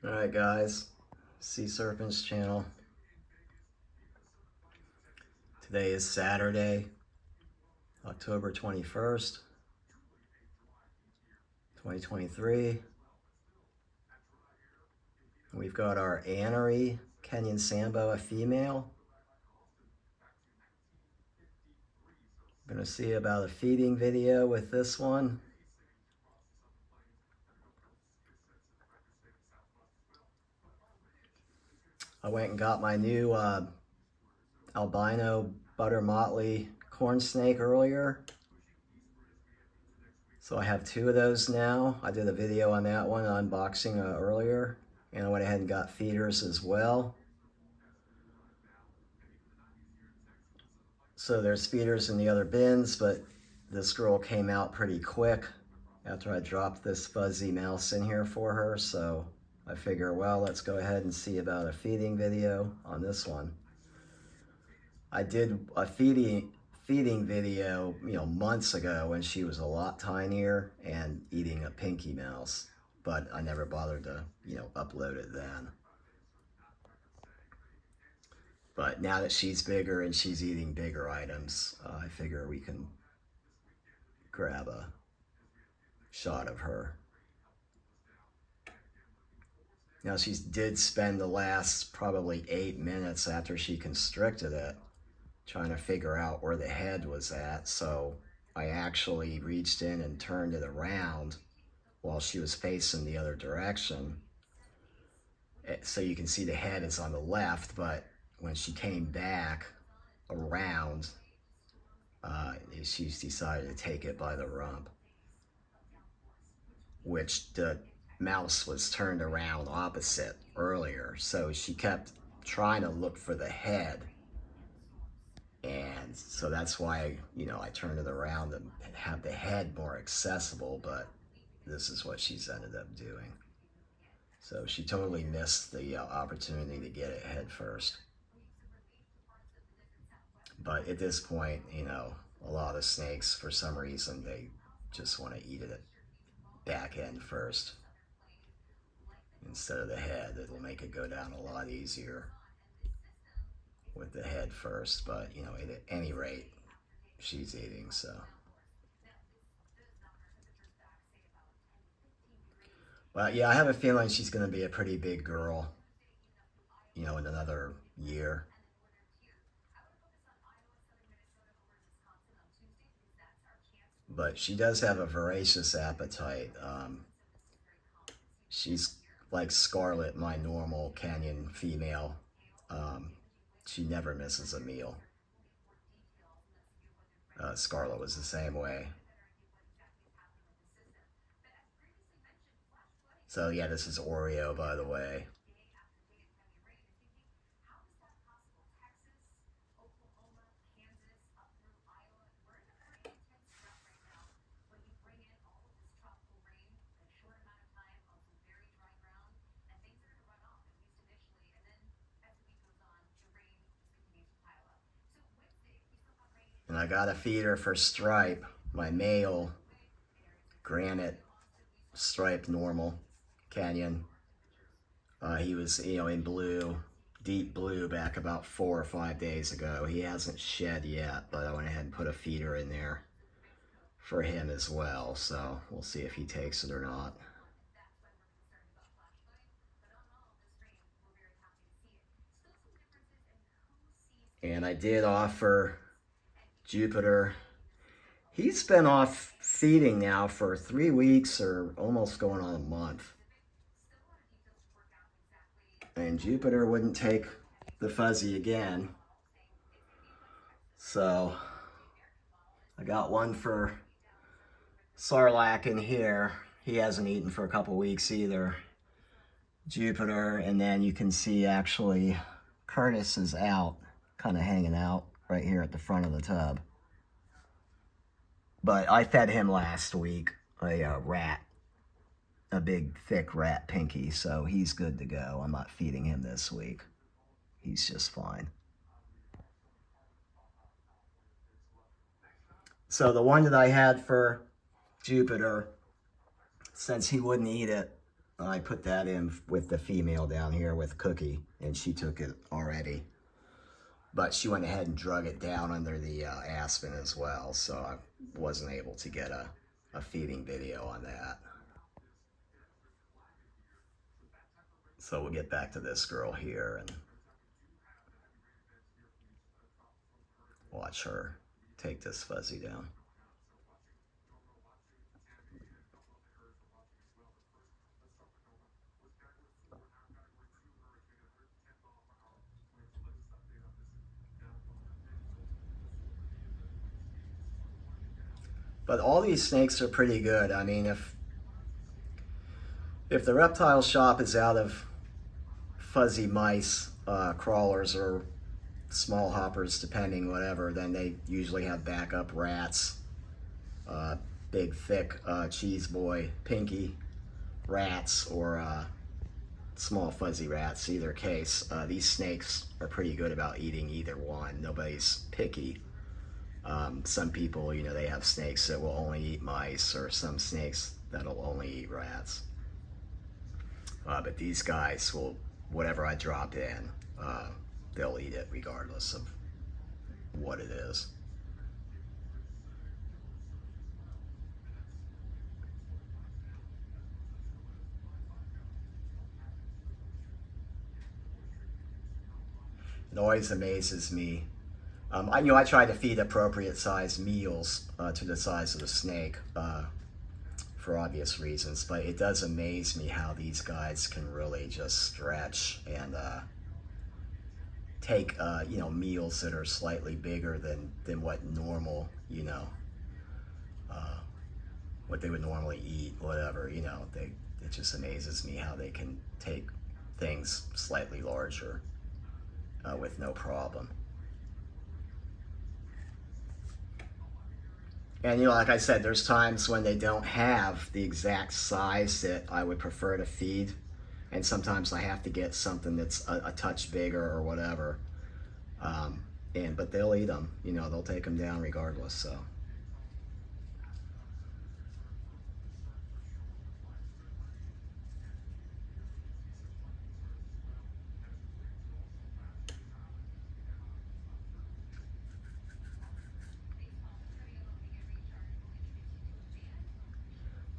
Alright guys, C-Serpents channel. Today is Saturday, October 21st, 2023. We've got our Anery Kenyan Sambo, a female. We're going to see about a feeding video with this one. I went and got my new albino butter motley corn snake earlier. So I have two of those now. I did a video on that one, unboxing earlier. And I went ahead and got feeders as well. So there's feeders in the other bins, but this girl came out pretty quick after I dropped this fuzzy mouse in here for her. So I figure, well, let's go ahead and see about a feeding video on this one. I did a feeding video, months ago when she was a lot tinier and eating a pinky mouse, but I never bothered to, upload it then. But now that she's bigger and she's eating bigger items, I figure we can grab a shot of her. Now she did spend the last probably 8 minutes after she constricted it trying to figure out where the head was at. So I actually reached in and turned it around while she was facing the other direction. So you can see the head is on the left, but when she came back around, she's decided to take it by the rump, which the mouse was turned around opposite earlier. So she kept trying to look for the head. And so that's why, I turned it around and have the head more accessible, but this is what she's ended up doing. So she totally missed the opportunity to get it head first. But at this point, a lot of snakes, for some reason, they just want to eat it at back end first instead of the head. It'll make it go down a lot easier with the head first, but at any rate, she's eating. So but yeah, I have a feeling she's going to be a pretty big girl, in another year. But she does have a voracious appetite. She's like Scarlet, my normal Kenyan female. She never misses a meal. Scarlet was the same way. So yeah, this is Oreo, by the way. And I got a feeder for Stripe, my male granite striped normal Kenyan. He was, in blue, deep blue back about 4 or 5 days ago. He hasn't shed yet, but I went ahead and put a feeder in there for him as well. So we'll see if he takes it or not. And I did offer Jupiter. He's been off feeding now for 3 weeks or almost going on a month. And Jupiter wouldn't take the fuzzy again. So I got one for Sarlacc in here. He hasn't eaten for a couple weeks either. Jupiter, and then you can see actually Curtis is out, kind of hanging out right here at the front of the tub. But I fed him last week a rat, a big thick rat pinky, so he's good to go. I'm not feeding him this week. He's just fine. So the one that I had for Jupiter, since he wouldn't eat it, I put that in with the female down here with Cookie, and she took it already. But she went ahead and drug it down under the aspen as well, so I wasn't able to get a feeding video on that. So we'll get back to this girl here and watch her take this fuzzy down. But all these snakes are pretty good. I mean, if the reptile shop is out of fuzzy mice, crawlers, or small hoppers, depending, whatever, then they usually have backup rats, big, thick cheese boy, pinky rats, or small fuzzy rats. Either case, these snakes are pretty good about eating either one. Nobody's picky. Some people, you know, they have snakes that will only eat mice, or some snakes that'll only eat rats. But these guys will, whatever I drop in, they'll eat it regardless of what it is. It always amazes me. I try to feed appropriate size meals to the size of the snake for obvious reasons, but it does amaze me how these guys can really just stretch and take meals that are slightly bigger than what normal, what they would normally eat, whatever. It just amazes me how they can take things slightly larger with no problem. And like I said, there's times when they don't have the exact size that I would prefer to feed, and sometimes I have to get something that's a touch bigger or whatever. But they'll eat them. They'll take them down regardless. So.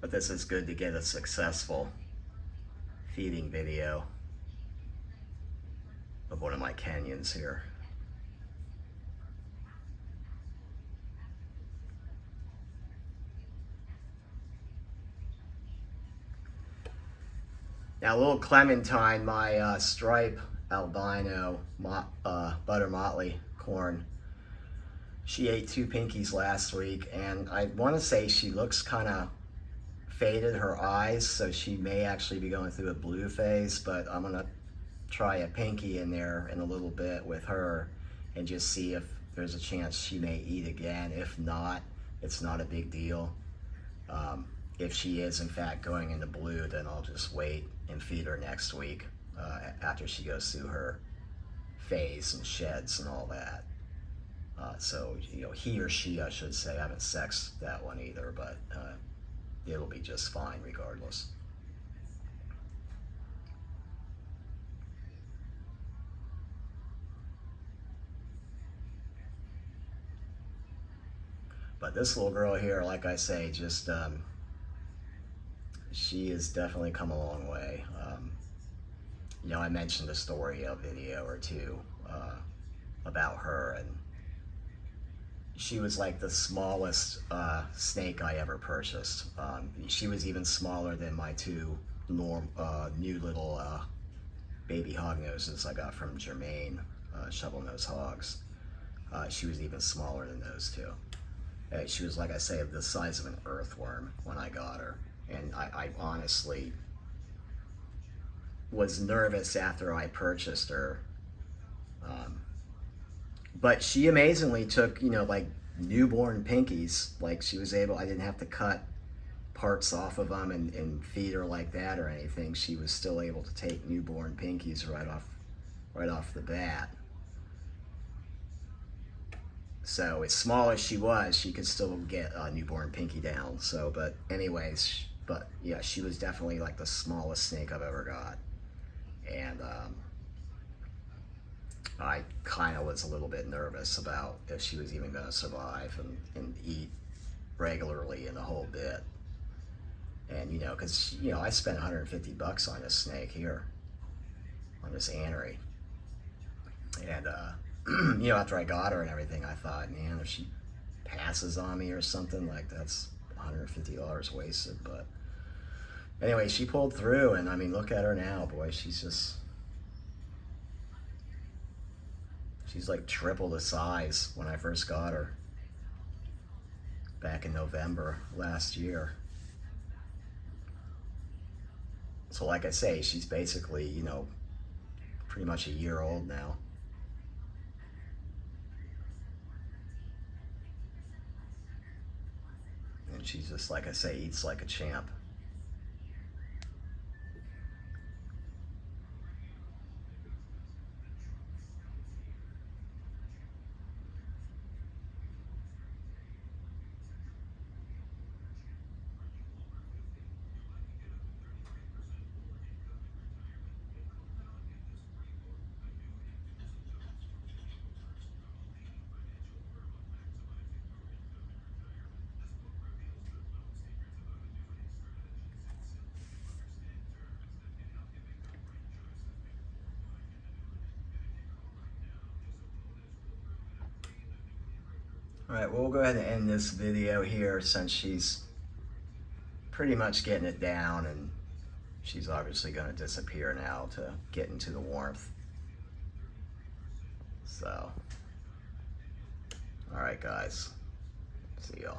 But this is good to get a successful feeding video of one of my Kenyans here. Now, little Clementine, my stripe albino butter motley corn, she ate 2 pinkies last week, and I want to say she looks kind of faded, her eyes, so she may actually be going through a blue phase, but I'm gonna try a pinky in there in a little bit with her and just see if there's a chance she may eat again. If not, it's not a big deal. If she is in fact going into blue, then I'll just wait and feed her next week after she goes through her phase and sheds and all that. So he or she, I should say, I haven't sexed that one either, but it'll be just fine regardless. But this little girl here, like I say, just she has definitely come a long way. I mentioned a story, a video or two about her, and she was like the smallest snake I ever purchased. She was even smaller than my 2 new little baby hognoses I got from Germain, shovel-nosed hogs. She was even smaller than those 2. She was, like I say, the size of an earthworm when I got her. And I honestly was nervous after I purchased her. But she amazingly took, like newborn pinkies. Like she was able, I didn't have to cut parts off of them and feed her like that or anything. She was still able to take newborn pinkies right off the bat. So as small as she was, she could still get a newborn pinky down. So, but anyways, But yeah, she was definitely like the smallest snake I've ever got. And I kind of was a little bit nervous about if she was even going to survive and eat regularly and the whole bit. And you know, because you know, I spent 150 bucks on this snake here, on this anery. And you know, after I got her and everything, I thought, man, if she passes on me or something, like that's $150 wasted. But anyway, she pulled through, and I mean, look at her now, boy. She's like triple the size when I first got her back in November last year. So like I say, she's basically, you know, pretty much a year old now. And she's just, like I say, eats like a champ. All right, well, we'll go ahead and end this video here since she's pretty much getting it down, and she's obviously going to disappear now to get into the warmth. So, all right, guys, see y'all.